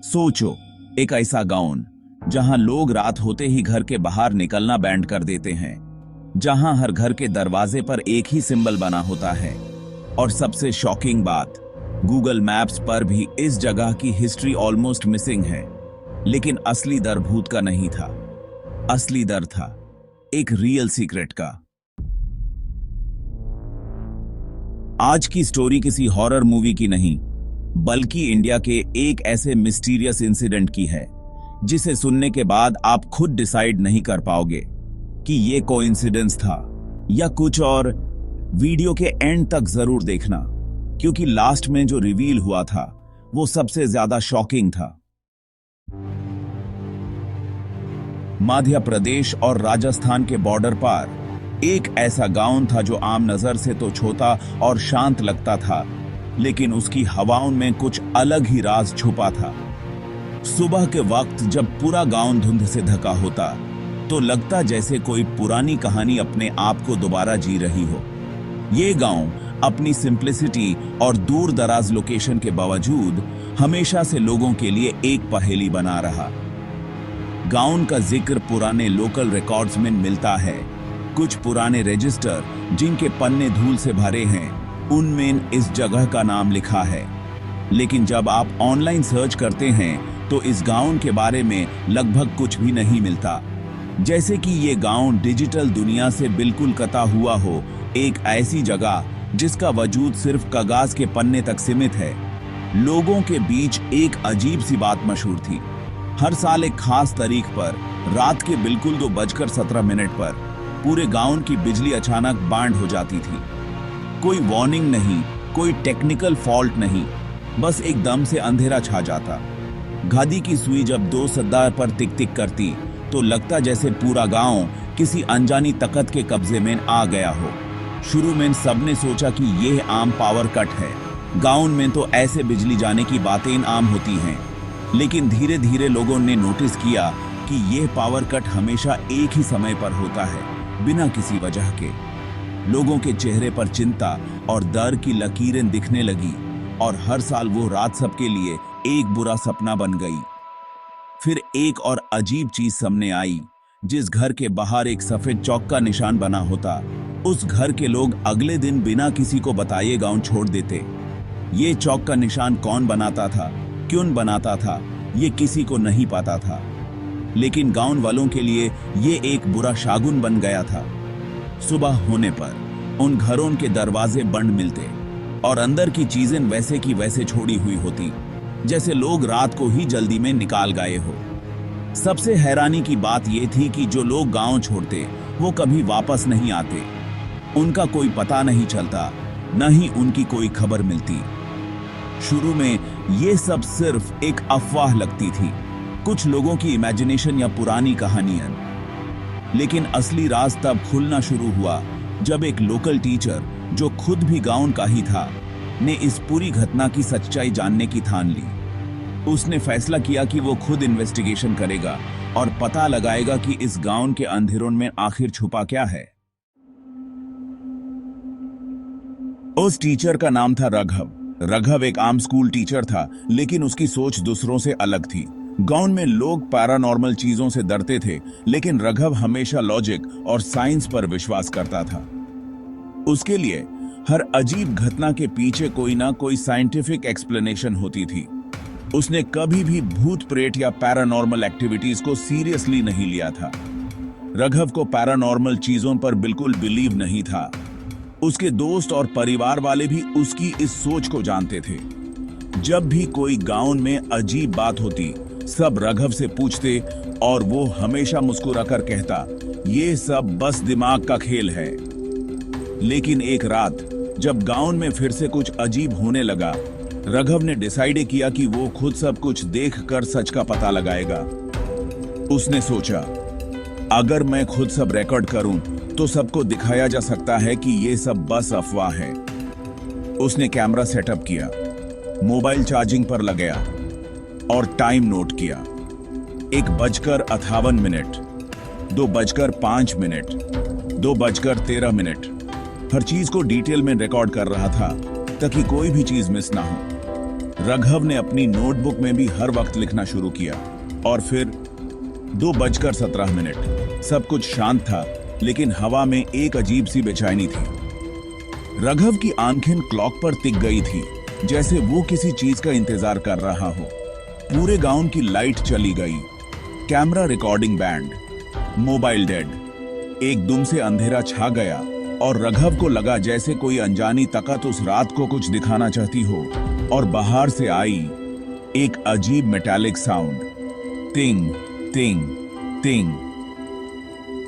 सोचो, एक ऐसा गांव जहां लोग रात होते ही घर के बाहर निकलना बैंड कर देते हैं, जहां हर घर के दरवाजे पर एक ही सिंबल बना होता है। और सबसे शॉकिंग बात, गूगल मैप्स पर भी इस जगह की हिस्ट्री ऑलमोस्ट मिसिंग है। लेकिन असली डर भूत का नहीं था, असली डर था एक रियल सीक्रेट का। आज की स्टोरी किसी हॉरर मूवी की नहीं, बल्कि इंडिया के एक ऐसे मिस्टीरियस इंसिडेंट की है जिसे सुनने के बाद आप खुद डिसाइड नहीं कर पाओगे कि ये कोइंसिडेंस था या कुछ और। वीडियो के एंड तक जरूर देखना, क्योंकि लास्ट में जो रिवील हुआ था वो सबसे ज्यादा शॉकिंग था। मध्य प्रदेश और राजस्थान के बॉर्डर पर एक ऐसा गांव था जो आम नजर से तो छोटा और शांत लगता था, लेकिन उसकी हवाओं में कुछ अलग ही राज छुपा था। सुबह के वक्त जब पूरा गांव धुंध से ढका होता तो लगता जैसे कोई पुरानी कहानी अपने आप को दोबारा जी रही हो। ये गांव अपनी सिंप्लिसिटी और दूर दराज लोकेशन के बावजूद हमेशा से लोगों के लिए एक पहेली बना रहा। गांव का जिक्र पुराने लोकल रिकॉर्ड्स में मिलता है। कुछ पुराने रजिस्टर जिनके पन्ने धूल से भरे हैं, उनमें इस जगह का नाम लिखा है। लेकिन जब आप ऑनलाइन सर्च करते हैं तो इस गांव के बारे में लगभग कुछ भी नहीं मिलता, जैसे कि ये गांव डिजिटल दुनिया से बिल्कुल कटा हुआ हो, एक ऐसी जगह जिसका वजूद सिर्फ कागज के पन्ने तक सीमित है। लोगों के बीच एक अजीब सी बात मशहूर थी। हर साल एक खास तारीख पर रात के बिल्कुल 2:17 पर पूरे गांव की बिजली अचानक बंद हो जाती थी। कोई वार्निंग नहीं, कोई टेक्निकल फॉल्ट नहीं, बस एकदम से अंधेरा छा जाता। घड़ी की सुई जब 2 सद्दा पर टिक टिक करती तो लगता जैसे पूरा गांव किसी अनजानी ताकत के कब्जे में आ गया हो। शुरू में सबने सोचा कि यह आम पावर कट है, गांव में तो ऐसे बिजली जाने की बातें आम होती हैं। लेकिन धीरे धीरे लोगों ने नोटिस किया कि यह पावर कट हमेशा एक ही समय पर होता है, बिना किसी वजह के। लोगों के चेहरे पर चिंता और डर की लकीरें दिखने लगी, और हर साल वो रात सबके लिए एक बुरा सपना बन गई। फिर एक और अजीब चीज सामने आई। जिस घर के बाहर एक सफेद चौक का निशान बना होता, उस घर के लोग अगले दिन बिना किसी को बताए गांव छोड़ देते। ये चौक का निशान कौन बनाता था, क्यों बनाता था, ये किसी को नहीं पता था। लेकिन गांव वालों के लिए ये एक बुरा शागुन बन गया था। सुबह होने पर उन घरों के दरवाजे बंद मिलते और अंदर की चीजें वैसे की वैसे छोड़ी हुई होती, जैसे लोग रात को ही जल्दी में निकाल गए हो। सबसे हैरानी की बात यह थी कि जो लोग गांव छोड़ते वो कभी वापस नहीं आते। उनका कोई पता नहीं चलता, न ही उनकी कोई खबर मिलती। शुरू में ये सब सिर्फ एक अफवाह लगती थी, कुछ लोगों की इमेजिनेशन या पुरानी कहानियां। लेकिन असली राज तब खुलना शुरू हुआ जब एक लोकल टीचर, जो खुद भी गांव का ही था, ने इस पूरी घटना की सच्चाई जानने की ठान ली। उसने फैसला किया कि वो खुद इन्वेस्टिगेशन करेगा और पता लगाएगा कि इस गांव के अंधेरों में आखिर छुपा क्या है। उस टीचर का नाम था राघव। राघव एक आम स्कूल टीचर था, लेकिन उसकी सोच दूसरों से अलग थी। गांव में लोग पैरानॉर्मल चीजों से डरते थे, लेकिन राघव हमेशा लॉजिक और साइंस पर विश्वास करता था। उसके लिए हर अजीब घटना के पीछे कोई ना कोई साइंटिफिक एक्सप्लेनेशन होती थी। उसने कभी भी भूत प्रेत या पैरानॉर्मल एक्टिविटीज को सीरियसली नहीं लिया था। राघव को पैरानॉर्मल चीजों पर बिल्कुल बिलीव नहीं था। उसके दोस्त और परिवार वाले भी उसकी इस सोच को जानते थे। जब भी कोई गांव में अजीब बात होती, सब राघव से पूछते और वो हमेशा मुस्कुराकर कहता, ये सब बस दिमाग का खेल है। लेकिन एक रात जब गांव में फिर से कुछ अजीब होने लगा, राघव ने डिसाइड किया कि वो खुद सब कुछ देखकर सच का पता लगाएगा। उसने सोचा, अगर मैं खुद सब रिकॉर्ड करूं तो सबको दिखाया जा सकता है कि ये सब बस अफवाह है। उसने कैमरा सेटअप किया, मोबाइल चार्जिंग पर लगाया और टाइम नोट किया। 1:58, 2:05, 2:13। हर चीज को डिटेल में रिकॉर्ड कर रहा था ताकि कोई भी चीज मिस ना हो। रघव ने अपनी नोटबुक में भी हर वक्त लिखना शुरू किया। और फिर 2:17 सब कुछ शांत था, लेकिन हवा में एक अजीब सी बेचैनी थी। रघव की आंखें क्लॉक पर टिक गई थी, जैसे वो किसी चीज का इंतजार कर रहा हो। पूरे गांव की लाइट चली गई, camera recording band, mobile dead. एकदम से अंधेरा छा गया और रघव को लगा जैसे कोई अनजानी ताकत उस रात को कुछ दिखाना चाहती हो। और बाहर से आई एक अजीब मेटालिक साउंड, टिंग टिंग टिंग।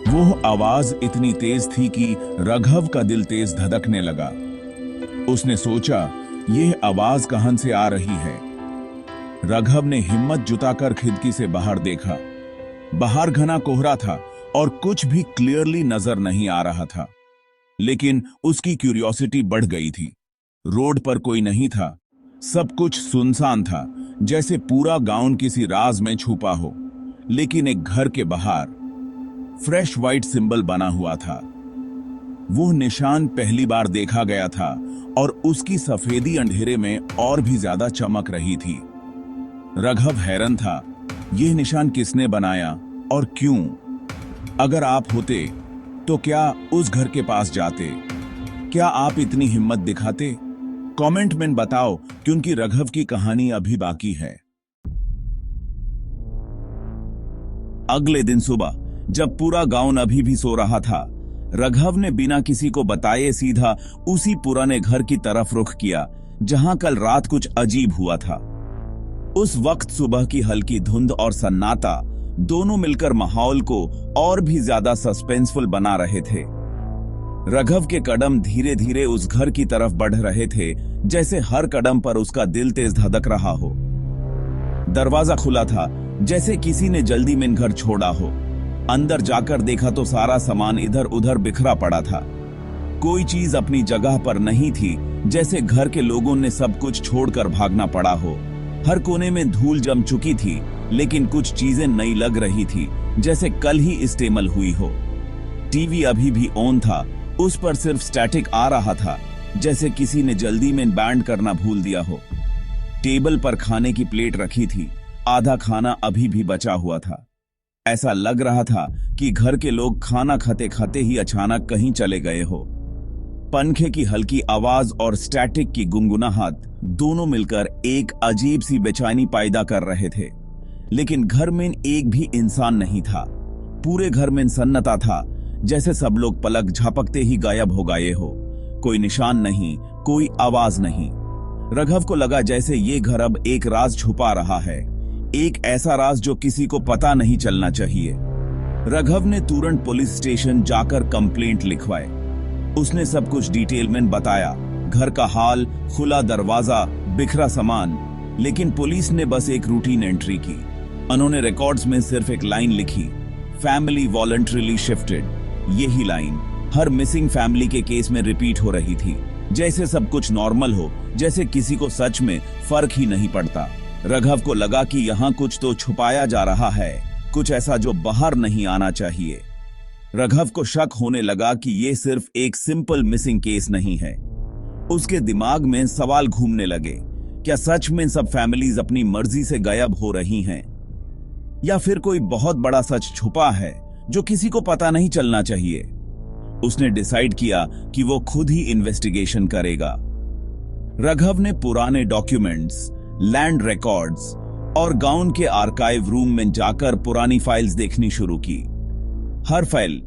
वो आवाज इतनी तेज थी कि रघव का दिल तेज धड़कने लगा। उसने सोचा, यह आवाज कहां से आ रही है। रघव ने हिम्मत जुटाकर खिड़की से बाहर देखा। बाहर घना कोहरा था और कुछ भी क्लियरली नजर नहीं आ रहा था, लेकिन उसकी क्यूरियोसिटी बढ़ गई थी। रोड पर कोई नहीं था, सब कुछ सुनसान था, जैसे पूरा गांव किसी राज में छुपा हो। लेकिन एक घर के बाहर फ्रेश व्हाइट सिंबल बना हुआ था। वो निशान पहली बार देखा गया था और उसकी सफेदी अंधेरे में और भी ज्यादा चमक रही थी। रघव हैरान था, यह निशान किसने बनाया और क्यों? अगर आप होते तो क्या उस घर के पास जाते? क्या आप इतनी हिम्मत दिखाते? कमेंट में बताओ, क्योंकि रघव की कहानी अभी बाकी है। अगले दिन सुबह जब पूरा गांव अभी भी सो रहा था, रघव ने बिना किसी को बताए सीधा उसी पुराने घर की तरफ रुख किया जहां कल रात कुछ अजीब हुआ था। उस वक्त सुबह की हल्की धुंध और सन्नाटा दोनों मिलकर माहौल को और भी ज्यादा सस्पेंसफुल बना रहे थे। रघव के कदम धीरे धीरे उस घर की तरफ बढ़ रहे थे, जैसे हर कदम पर उसका दिल तेज धड़क रहा हो। दरवाजा खुला था, जैसे किसी ने जल्दी में घर छोड़ा हो। अंदर जाकर देखा तो सारा सामान इधर उधर बिखरा पड़ा था। कोई चीज अपनी जगह पर नहीं थी, जैसे घर के लोगों ने सब कुछ छोड़कर भागना पड़ा हो। हर कोने में धूल जम चुकी थी, लेकिन कुछ चीजें नई लग रही थी, जैसे कल ही इस्तेमाल हुई हो। टीवी अभी भी ऑन था, उस पर सिर्फ स्टैटिक आ रहा था, जैसे किसी ने जल्दी में बैंड करना भूल दिया हो। टेबल पर खाने की प्लेट रखी थी, आधा खाना अभी भी बचा हुआ था। ऐसा लग रहा था कि घर के लोग खाना खाते खाते ही अचानक कहीं चले गए हो। पंखे की हल्की आवाज और स्टैटिक की गुनगुनाहट दोनों मिलकर एक अजीब सी बेचैनी पैदा कर रहे थे। लेकिन घर में एक भी इंसान नहीं था। पूरे घर में सन्नाटा था, जैसे सब लोग पलक झपकते ही गायब हो गए हो। कोई निशान नहीं, कोई आवाज नहीं। रघव को लगा जैसे ये घर अब एक राज छुपा रहा है, एक ऐसा राज जो किसी को पता नहीं चलना चाहिए। रघव ने तुरंत पुलिस स्टेशन जाकर कंप्लेंट लिखवाए। उसने सब कुछ डिटेल में बताया, घर का हाल, खुला दरवाजा, बिखरा सामान। लेकिन पुलिस ने बस एक रूटीन एंट्री की। उन्होंने रिकॉर्ड्स में सिर्फ एक लाइन लिखी, फैमिली वॉलंटरीली शिफ्टेड। यही लाइन हर मिसिंग फैमिली के केस में रिपीट हो रही थी, जैसे सब कुछ नॉर्मल हो, जैसे किसी को सच में फर्क ही नहीं पड़ता। रघव को लगा कि यहाँ कुछ तो छुपाया जा रहा है, कुछ ऐसा जो बाहर नहीं आना चाहिए। रघव को शक होने लगा कि ये सिर्फ एक सिंपल मिसिंग केस नहीं है। उसके दिमाग में सवाल घूमने लगे, क्या सच में सब फैमिलीज अपनी मर्जी से गायब हो रही हैं? या फिर कोई बहुत बड़ा सच छुपा है जो किसी को पता नहीं चलना चाहिए? उसने डिसाइड किया कि वो खुद ही इन्वेस्टिगेशन करेगा। रघव ने पुराने डॉक्यूमेंट्स, लैंड रिकॉर्ड्स और गांव के आर्काइव रूम में जाकर पुरानी फाइल्स देखनी शुरू की। हर फाइल,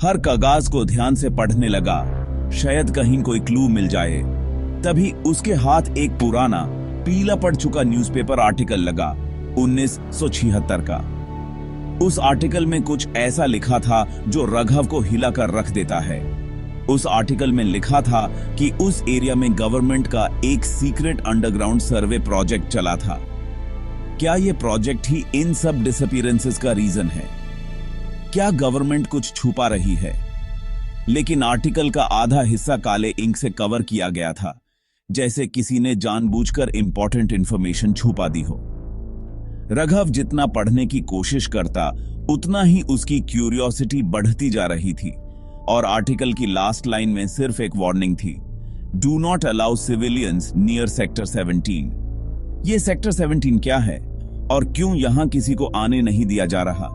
हर कागज को ध्यान से पढ़ने लगा, शायद कहीं कोई क्लू मिल जाए। तभी उसके हाथ एक पुराना पीला पड़ चुका न्यूज़पेपर आर्टिकल लगा, 1976 का। उस आर्टिकल में कुछ ऐसा लिखा था जो रघव को हिलाकर रख देता है। उस आर्टिकल में लिखा था कि उस एरिया में गवर्नमेंट का एक सीक्रेट अंडरग्राउंड सर्वे प्रोजेक्ट चला था। क्या यह प्रोजेक्ट ही इन सब डिसअपीयरेंसेस का रीजन है? क्या गवर्नमेंट कुछ छुपा रही है? लेकिन आर्टिकल का आधा हिस्सा काले इंक से कवर किया गया था, जैसे किसी ने जानबूझकर इंपॉर्टेंट इंफॉर्मेशन छुपा दी हो। रघव जितना पढ़ने की कोशिश करता, उतना ही उसकी क्यूरियोसिटी बढ़ती जा रही थी। और आर्टिकल की लास्ट लाइन में सिर्फ एक वार्निंग थी, do not allow civilians near sector 17। ये सेक्टर 17 क्या है और क्यों यहां किसी को आने नहीं दिया जा रहा?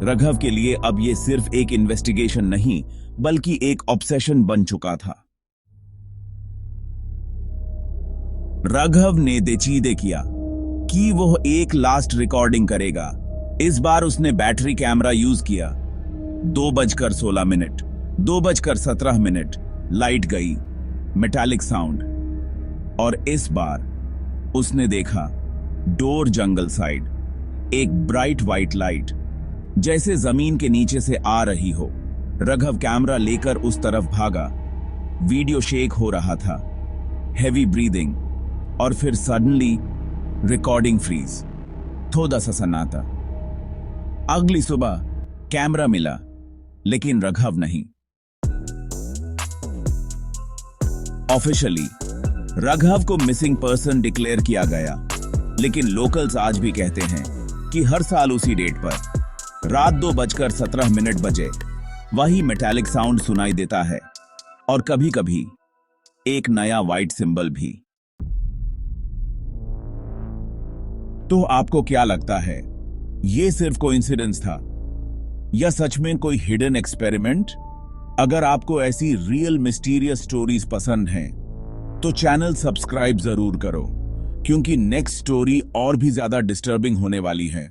रघव के लिए अब ये सिर्फ एक इन्वेस्टिगेशन नहीं बल्कि एक ऑब्सेशन बन चुका था। रघव ने देचीदे किया कि वो एक लास्ट रिकॉर्डिंग करेगा। इस बार उसने बैटरी कैमरा यूज किया। 2:16, 2:17, लाइट गई, मेटालिक साउंड, और इस बार उसने देखा डोर जंगल साइड, एक ब्राइट व्हाइट लाइट जैसे जमीन के नीचे से आ रही हो। रघव कैमरा लेकर उस तरफ भागा। वीडियो शेक हो रहा था, हेवी ब्रीदिंग, और फिर सडनली रिकॉर्डिंग फ्रीज। थोड़ा सा सन्नाटा। अगली सुबह कैमरा मिला, लेकिन रघव नहीं। ऑफिशियली रघव को मिसिंग पर्सन डिक्लेयर किया गया, लेकिन लोकल्स आज भी कहते हैं कि हर साल उसी डेट पर रात 2:17 बजे वही मेटालिक साउंड सुनाई देता है, और कभी कभी एक नया व्हाइट सिंबल भी। तो आपको क्या लगता है, ये सिर्फ कोइंसिडेंस था या सच में कोई हिडन एक्सपेरिमेंट? अगर आपको ऐसी रियल मिस्टीरियस स्टोरीज पसंद हैं तो चैनल सब्सक्राइब जरूर करो, क्योंकि नेक्स्ट स्टोरी और भी ज्यादा डिस्टर्बिंग होने वाली है।